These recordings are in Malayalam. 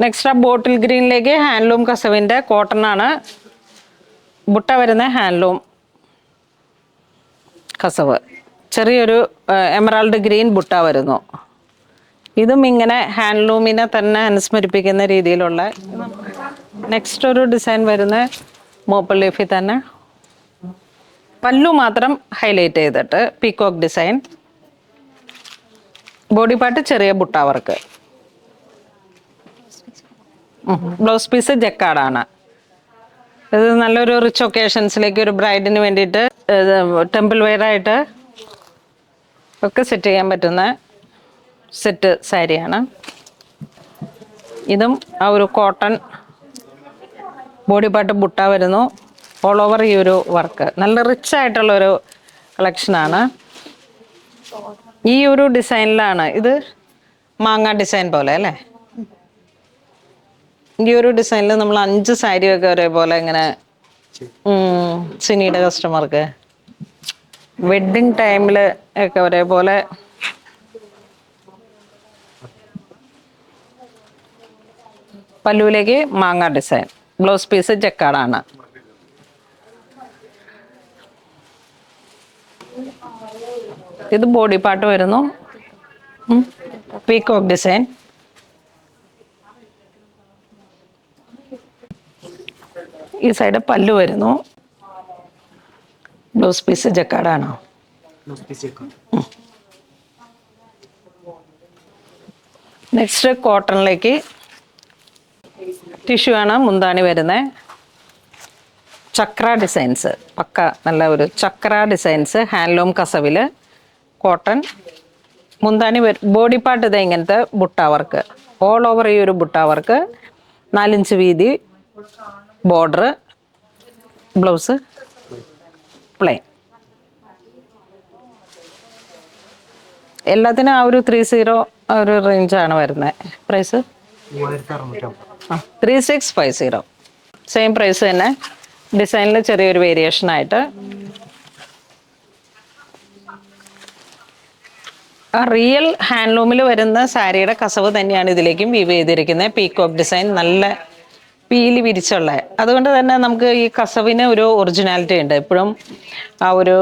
നെക്സ്റ്റ് ആ ബോട്ടിൽ ഗ്രീനിലേക്ക് ഹാൻഡ്ലൂം കസവിൻ്റെ കോട്ടൺ ആണ് ബുട്ട വരുന്ന ഹാൻഡ്ലൂം കസവ്. ചെറിയൊരു എമറാൾഡ് ഗ്രീൻ ബുട്ട വരുന്നു. ഇതും ഇങ്ങനെ ഹാൻഡ്ലൂമിനെ തന്നെ അനുസ്മരിപ്പിക്കുന്ന രീതിയിലുള്ള. നെക്സ്റ്റ് ഒരു ഡിസൈൻ വരുന്ന മോപ്പിൾ ലീഫിൽ തന്നെ പല്ലു മാത്രം ഹൈലൈറ്റ് ചെയ്തിട്ട് പീകോക്ക് ഡിസൈൻ. ബോഡി പാർട്ട് ചെറിയ ബുട്ട വർക്ക്. ബ്ലൗസ് പീസ് ജക്കാർഡാണ്. ഇത് നല്ലൊരു റിച്ച് ഒക്കേഷൻസിലേക്ക് ഒരു ബ്രൈഡിന് വേണ്ടിയിട്ട് ടെമ്പിൾ വെയർ ആയിട്ട് ഒക്കെ സെറ്റ് ചെയ്യാൻ പറ്റുന്ന സെറ്റ് സാരിയാണ്. ഇതും ആ ഒരു കോട്ടൺ ബോഡി പാർട്ട് ബുട്ട വരുന്നു. ഓൾ ഓവർ ഈ ഒരു വർക്ക് നല്ല റിച്ച് ആയിട്ടുള്ളൊരു കളക്ഷനാണ്. ഈ ഒരു ഡിസൈനിലാണ് ഇത് മാങ്ങ ഡിസൈൻ പോലെ അല്ലേ. ഈ ഒരു ഡിസൈനിൽ നമ്മൾ 5 സാരിയൊക്കെ ഒരേപോലെ ഇങ്ങനെ സിനിയുടെ കസ്റ്റമർക്ക് വെഡ്ഡിങ് ടൈമിൽ ഒക്കെ ഒരേപോലെ പല്ലുവിലേക്ക് മാങ്ങ ഡിസൈൻ. ബ്ലൗസ് പീസ് ജക്കാർഡാണ്. ഇത് ബോഡി പാർട്ട് വരുന്നു പീകോക്ക് ഡിസൈൻ. ഈ സൈഡ് പല്ലു വരുന്നു. ബ്ലൗസ് പീസ് ജക്കാർഡാണോ. നെക്സ്റ്റ് കോട്ടണിലേക്ക് ടിഷ്യൂ ആണ് മുന്താണി വരുന്നത്. ചക്ര ഡിസൈൻസ് പക്ക നല്ല ഒരു ചക്ര ഡിസൈൻസ് ഹാൻഡ്ലൂം കസവിൽ കോട്ടൺ. മുന്താണി ബോഡി പാർട്ട് ഇത് ഇങ്ങനത്തെ ബുട്ട വർക്ക്. ഓൾ ഓവർ ഈ ഒരു ബുട്ട വർക്ക്. 4 ഇഞ്ച് വീതി ബോർഡർ. Blouse plain. എല്ലാത്തിനും ആ ഒരു 30 ആ ഒരു റേഞ്ചാണ് വരുന്നത്. പ്രൈസ് 3650. സെയിം പ്രൈസ് തന്നെ. ഡിസൈനിൽ ചെറിയൊരു വേരിയേഷൻ ആയിട്ട്. ആ റിയൽ ഹാൻഡ്ലൂമിൽ വരുന്ന സാരിയുടെ കസവ് തന്നെയാണ് ഇതിലേക്കും വീവ് ചെയ്തിരിക്കുന്നത്. പീകോക്ക് ഡിസൈൻ നല്ല പീലി വിരിച്ചുള്ള. അതുകൊണ്ട് തന്നെ നമുക്ക് ഈ കസവിന് ഒരു ഒറിജിനാലിറ്റി ഉണ്ട്. എപ്പോഴും ആ ഒരു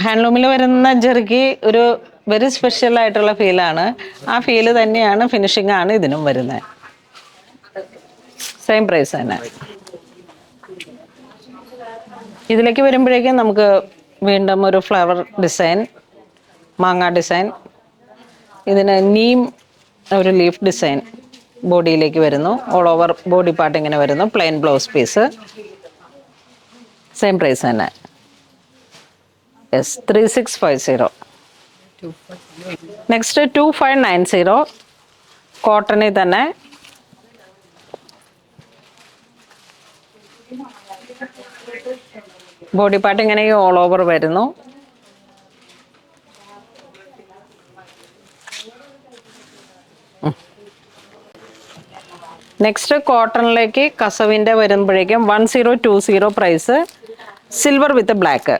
ഹാൻഡ്ലൂമിൽ വരുന്ന ജെറിക്ക് ഒരു വെരി സ്പെഷ്യൽ ആയിട്ടുള്ള ഫീലാണ്. ആ ഫീല് തന്നെയാണ് ഫിനിഷിംഗ് ആണ് ഇതിനും വരുന്നത്. സെയിം പ്രൈസ് തന്നെ. ഇതിലേക്ക് വരുമ്പോഴേക്കും നമുക്ക് വീണ്ടും ഒരു ഫ്ലവർ ഡിസൈൻ മാങ്ങ ഡിസൈൻ. ഇതിന് നീം ഒരു ലീഫ് ഡിസൈൻ ബോഡിയിലേക്ക് വരുന്നു. ഓൾ ഓവർ ബോഡി പാർട്ട് ഇങ്ങനെ വരുന്നു. Plain blouse piece. Same price തന്നെ. യെസ് 3650. നെക്സ്റ്റ് 2590 കോട്ടണിൽ തന്നെ ബോഡി പാർട്ട് ഇങ്ങനെ ഓൾ ഓവർ വരുന്നു. നെക്സ്റ്റ് കോട്ടണിലേക്ക് കസവിൻ്റെ വരുമ്പോഴേക്കും 1020 price. Silver with black.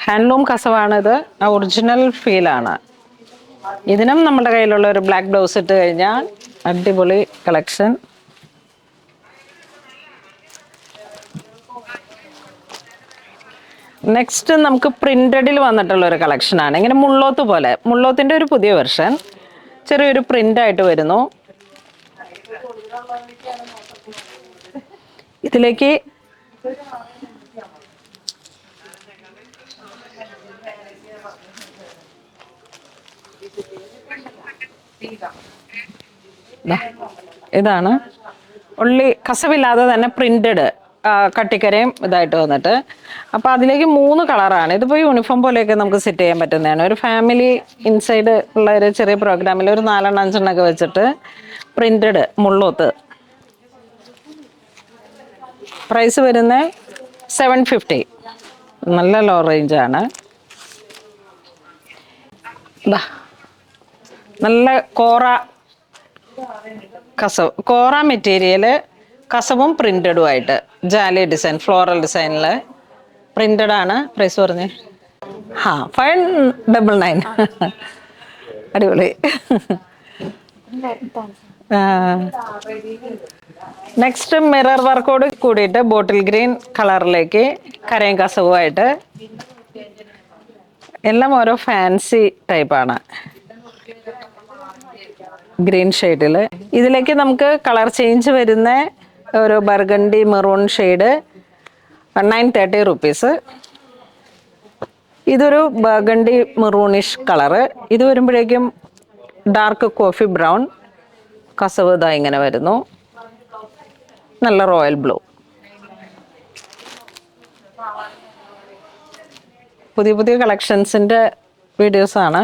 Handloom കസവാണിത്. ആ ഒറിജിനൽ ഫീലാണ്. ഇതിനും നമ്മുടെ കയ്യിലുള്ള ഒരു ബ്ലാക്ക് ബ്ലൗസ് ഇട്ട് കഴിഞ്ഞാൽ അടിപൊളി കളക്ഷൻ. നെക്സ്റ്റ് നമുക്ക് പ്രിന്റഡിൽ വന്നിട്ടുള്ള ഒരു കളക്ഷനാണ്. ഇങ്ങനെ മുള്ളോത്ത് പോലെ. മുള്ളോത്തിൻ്റെ ഒരു പുതിയ വെർഷൻ ചെറിയൊരു പ്രിൻ്റായിട്ട് വരുന്നു. ഇതിലേക്ക് ഇതാണ് ഉള്ളി കസവില്ലാതെ തന്നെ പ്രിന്റഡ് കട്ടിക്കരയും ഇതായിട്ട് വന്നിട്ട്. അപ്പോൾ അതിലേക്ക് 3 കളറാണ്. ഇതിപ്പോൾ യൂണിഫോം പോലെയൊക്കെ നമുക്ക് സെറ്റ് ചെയ്യാൻ പറ്റുന്നതാണ്. ഒരു ഫാമിലി ഇൻസൈഡ് ഉള്ള ഒരു ചെറിയ പ്രോഗ്രാമിൽ ഒരു 4-5 ഒക്കെ വെച്ചിട്ട് പ്രിന്റഡ് മുള്ളോത്ത്. പ്രൈസ് വരുന്നത് 750. നല്ല ലോ റേഞ്ചാണ്. നല്ല കോറ മെറ്റീരിയൽ കസവും പ്രിന്റഡും ആയിട്ട് ജാലി ഡിസൈൻ ഫ്ലോറൽ ഡിസൈനിൽ പ്രിന്റഡ് ആണ്. പ്രൈസ് പറഞ്ഞേ 599. അടിപൊളി. നെക്സ്റ്റ് മിറർ വർക്കോട് കൂടിയിട്ട് ബോട്ടിൽ ഗ്രീൻ കളറിലേക്ക് കരയും കസവുമായിട്ട് എല്ലാം ഓരോ ഫാൻസി ടൈപ്പാണ്. ഗ്രീൻ ഷെയ്ഡിൽ ഇതിലേക്ക് നമുക്ക് കളർ ചേഞ്ച് വരുന്ന ഒരു ബർഗണ്ടി മെറൂൺ ഷെയ്ഡ് 930 rupees. ഇതൊരു ബർഗണ്ടി മെറൂണിഷ് കളറ്. ഇത് വരുമ്പോഴേക്കും ഡാർക്ക് കോഫി ബ്രൗൺ കസവ് ഇതാ ഇങ്ങനെ വരുന്നു. നല്ല റോയൽ ബ്ലൂ. പുതിയ പുതിയ കളക്ഷൻസിൻ്റെ വീഡിയോസാണ്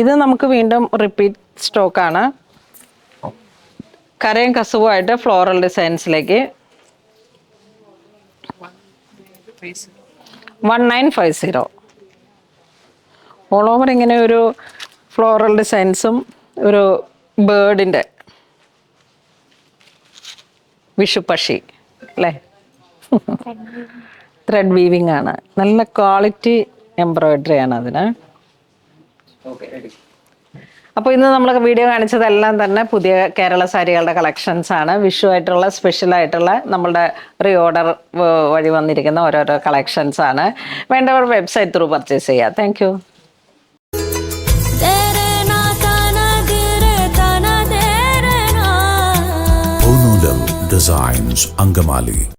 ഇത്. നമുക്ക് വീണ്ടും റിപ്പീറ്റ് സ്റ്റോക്കാണ്. കരയും കസവുമായിട്ട് ഫ്ലോറൽ ഡിസൈൻസിലേക്ക് 1950. ഓൾ ഓവർ ഇങ്ങനെ ഒരു ഫ്ലോറൽ ഡിസൈൻസും ഒരു ബേർഡിൻ്റെ വിഷുപ്പക്ഷി അല്ലേ, ത്രെഡ് വീവിങ് ആണ്. നല്ല ക്വാളിറ്റി എംബ്രോയിഡറി ആണ് അതിന്. അപ്പോൾ ഇന്ന് നമ്മൾ വീഡിയോ കാണിച്ചതെല്ലാം തന്നെ പുതിയ കേരള സാരികളുടെ കളക്ഷൻസ് ആണ്. വിഷു ആയിട്ടുള്ള സ്പെഷ്യലായിട്ടുള്ള നമ്മളുടെ റീ ഓർഡർ വഴി വന്നിരിക്കുന്ന ഓരോരോ കളക്ഷൻസ് ആണ്. വേണ്ടവർ വെബ്സൈറ്റ് ത്രൂ പർച്ചേസ് ചെയ്യുക. Thank you. Designs Angamali.